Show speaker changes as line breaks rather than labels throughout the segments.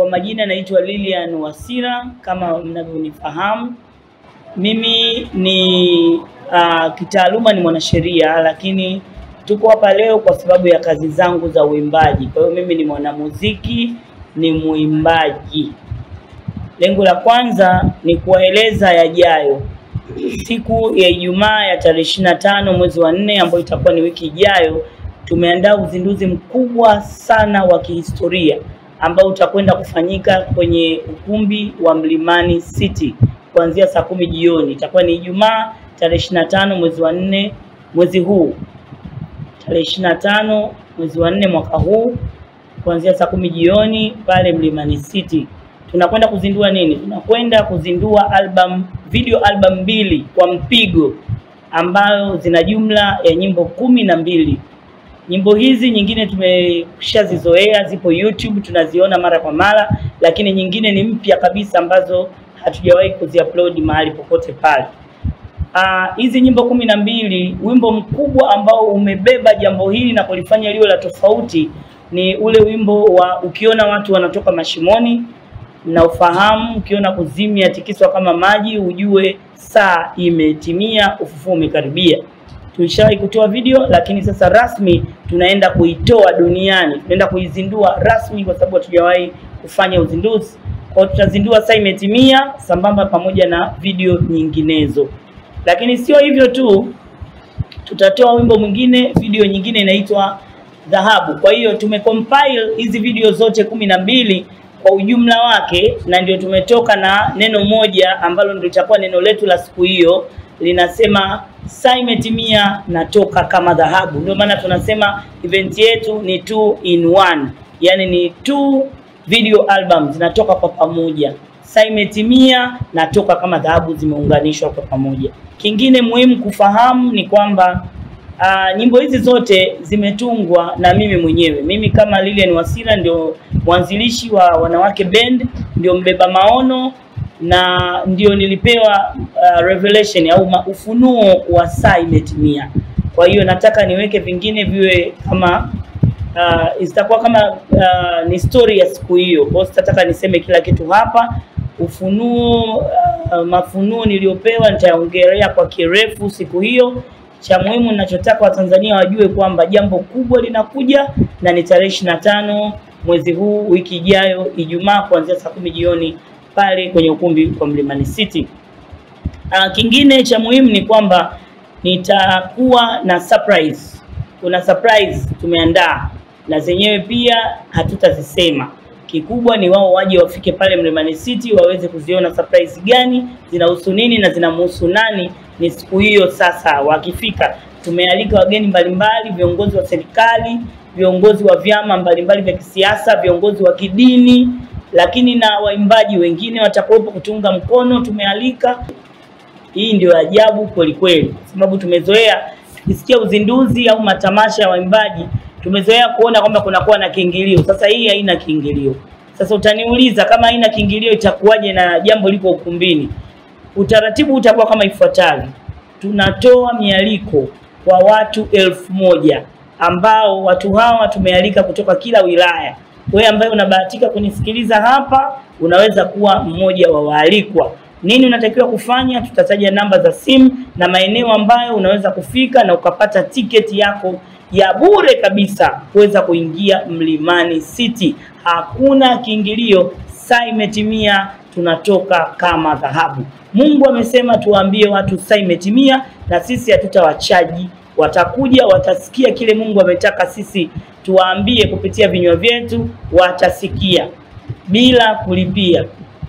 Kwa majina naitwa Lilian Wasira kama mnavyonifahamu. Mimi ni kitaaluma ni mwanasheria, lakini tuko hapa leo kwa sababu ya kazi zangu za uimbaji. Kwa hiyo mimi ni mwanamuziki, ni muimbaji. Lengo la kwanza ni kuwaeleza yajayo. Siku ya Ijumaa ya tarehe 25 mwezi wa 4 ambayo itakuwa ni wiki ijayo, tumeandaa uzinduzi mkubwa sana wa kihistoria ambao utakwenda kufanyika kwenye ukumbi wa Mlimani City kuanzia saa 10 jioni. Itakuwa ni Ijumaa tarehe 25 mwezi wa 4 mwezi huu. Tarehe 25 mwezi wa 4 mwaka huu kuanzia saa 10 jioni pale Mlimani City. Tunakwenda kuzindua nini? Tunakwenda kuzindua video album 2 kwa mpigo ambayo zina jumla ya nyimbo 12. Nyimbo hizi nyingine tumeshazizoea, zipo YouTube, tunaziona mara kwa mara, lakini nyingine ni mpya kabisa ambazo hatujawahi kuziupload mahali popote pale. Hizi nyimbo 12, wimbo mkubwa ambao umebeba jambo hili na kulifanya liwe la tofauti ni ule wimbo wa ukiona watu wanatoka mashimoni na ufahamu, ukiona kuzimu yatikiswa kama maji, ujue saa imetimia, ufufuo umekaribia. Tulishawahi kutoa video, lakini sasa rasmi tunaenda kuitoa duniani. Tunaenda kuizindua rasmi kwa sababu hatujawahi kufanya uzinduzi. Kwa tutazindua saa imetimia sambamba pamoja na video nyinginezo. Lakini sio hivyo tu, tutatoa wimbo mwingine, video nyingine inaitwa Dhahabu. Kwa hiyo tumecompile hizi video zote 12 kwa ujumla wake, na ndio tumetoka na neno moja ambalo ndio litakuwa neno letu la siku hiyo. Linasema saa imetimia, natoka kama dhahabu. Ndio maana tunasema event yetu ni 2 in 1, yani ni 2 video albums zinatoka kwa pamoja. Saa imetimia, natoka kama dhahabu zimeunganishwa kwa pamoja. Kingine muhimu kufahamu ni kwamba nyimbo hizi zote zimetungwa na mimi mwenyewe. Mimi kama Lilian Wasira ndio mwanzilishi wa Wanawake Band, ndio mbeba maono, na ndio nilipewa revelation au ufunuo wa saa imetimia. Kwa hiyo nataka niweke vingine viwe kama itakuwa kama ni story ya siku hiyo. Kwa hiyo nataka niseme kila kitu hapa. Ufunuo mafunuo niliopewa nitaongelea kwa kirefu siku hiyo. Cha muhimu ninachotaka Watanzania wajue kwamba jambo kubwa linakuja, na ni tarehe 25 mwezi huu, wiki ijayo, Ijumaa kuanzia saa 10 jioni pale kwenye ukumbi wa Mlimani City. Kingine cha muhimu ni kwamba nitakuwa na surprise. Kuna surprise tumeandaa, na zenyewe pia hatutazisema. Kikubwa ni wao waje wafike pale Mlimani City waweze kuziona surprise gani, zinahusu nini na zinamhusu nani. Ni siku hiyo sasa. Wakifika tumealika wageni mbalimbali, viongozi wa serikali, viongozi wa vyama mbalimbali vya kisiasa, viongozi wa kidini, lakini na waimbaji wengine watakuwepo kutunga mkono. Tumealika. Hii ndio ajabu kweli kweli, sababu tumezoea tukisikia uzinduzi au matamasha ya waimbaji tumezoea kuona kwamba kunakuwa na kiingilio. Sasa hii haina kiingilio. Sasa utaniuliza kama haina kiingilio itakuwaje na jambo liko ukumbini? Utaratibu utakuwa kama ifuatavyo. Tunatoa mialiko kwa watu 1000 ambao watu hawa tumealika kutoka kila wilaya. Wewe ambaye unabahatika kunisikiliza hapa, unaweza kuwa mmoja wa waalikwa. Nini unatakiwa kufanya? Tutataja namba za simu na maeneo ambayo unaweza kufika na ukapata tiketi yako ya bure kabisa kuweza kuingia Mlimani City. Hakuna kiingilio. Saa imetimia, tunatoka kama dhahabu. Mungu amesema tuwaambie watu saa imetimia, na sisi hatutawachaji. Watakuja, watasikia kile Mungu ametaka sisi tuwaambie kupitia vinywa vyetu, watasikia bila kulipia.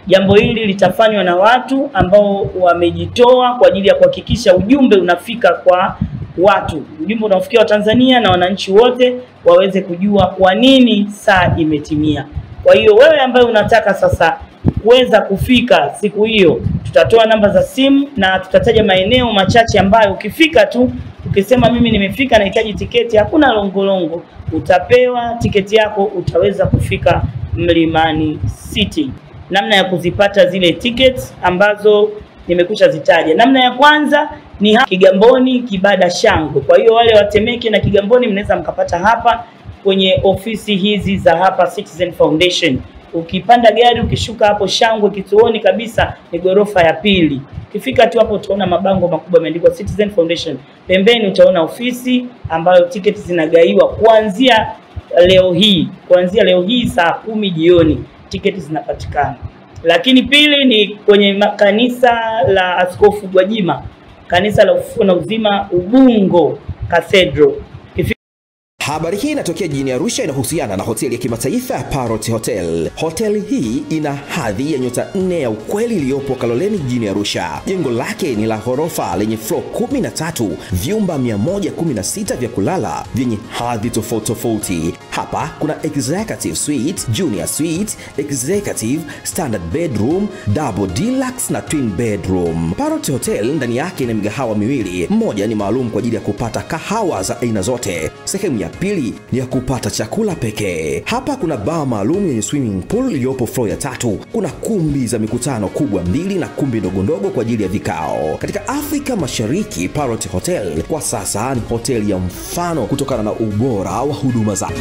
Jambo hili litafanywa na watu ambao wamejitoa kwa ajili ya kuhakikisha ujumbe unafika kwa watu. Ujumbe unafikia Watanzania na wananchi wote waweze kujua kwa nini saa imetimia. Kwa hiyo wewe ambaye unataka sasa kuweza kufika siku hiyo, tutatoa namba za simu na tutataja maeneo machache ambayo ukifika tu ukisema mimi nimefika nahitaji tiketi, hakuna longolongo, utapewa tiketi yako, utaweza kufika Mlimani City. Namna ya kuzipata zile tickets ambazo nimekusha zitaja. Namna ya kwanza ni Kigamboni Kibada Shangwe. Kwa hiyo wale wa Temeke na Kigamboni mnaweza mkapata hapa kwenye ofisi hizi za hapa Citizen Foundation. Ukipanda gari ukishuka hapo Shangwe kituoni kabisa ni ghorofa ya pili. Ukifika tu hapo utaona mabango makubwa yameandikwa Citizen Foundation. Pembeni utaona ofisi ambayo tiketi zinagaiwa kuanzia leo hii saa 10 jioni tiketi zinapatikana. Lakini pili ni kwenye kanisa la Askofu Gwajima, kanisa la Ufufuo na Uzima Ubungo Cathedral.
Habari hii inatokea jijini Arusha, inahusiana na hoteli ya kimataifa ya Parrot Hotel. Hoteli hii ina hadhi ya nyota 4 ya ukweli iliyopo Kaloleni jijini Arusha. Jengo lake ni la ghorofa lenye floor 13, vyumba 116 vya kulala vyenye hadhi tofauti. Hapa kuna executive suite, junior suite, executive, standard bedroom, double deluxe na twin bedroom. Parrot Hotel ndani yake ina migahawa miwili. Mmoja ni maalum kwa ajili ya kupata kahawa za aina zote. Sehemu ya pili ni ya kupata chakula pekee. Hapa kuna bar maalum yenye swimming pool iliyopo floor ya 3. Kuna kumbi za mikutano kubwa 2 na kumbi ndogo kwa ajili ya vikao. Katika Afrika Mashariki, Parrot Hotel kwa sasa ni hoteli ya mfano kutokana na ubora wa huduma zake.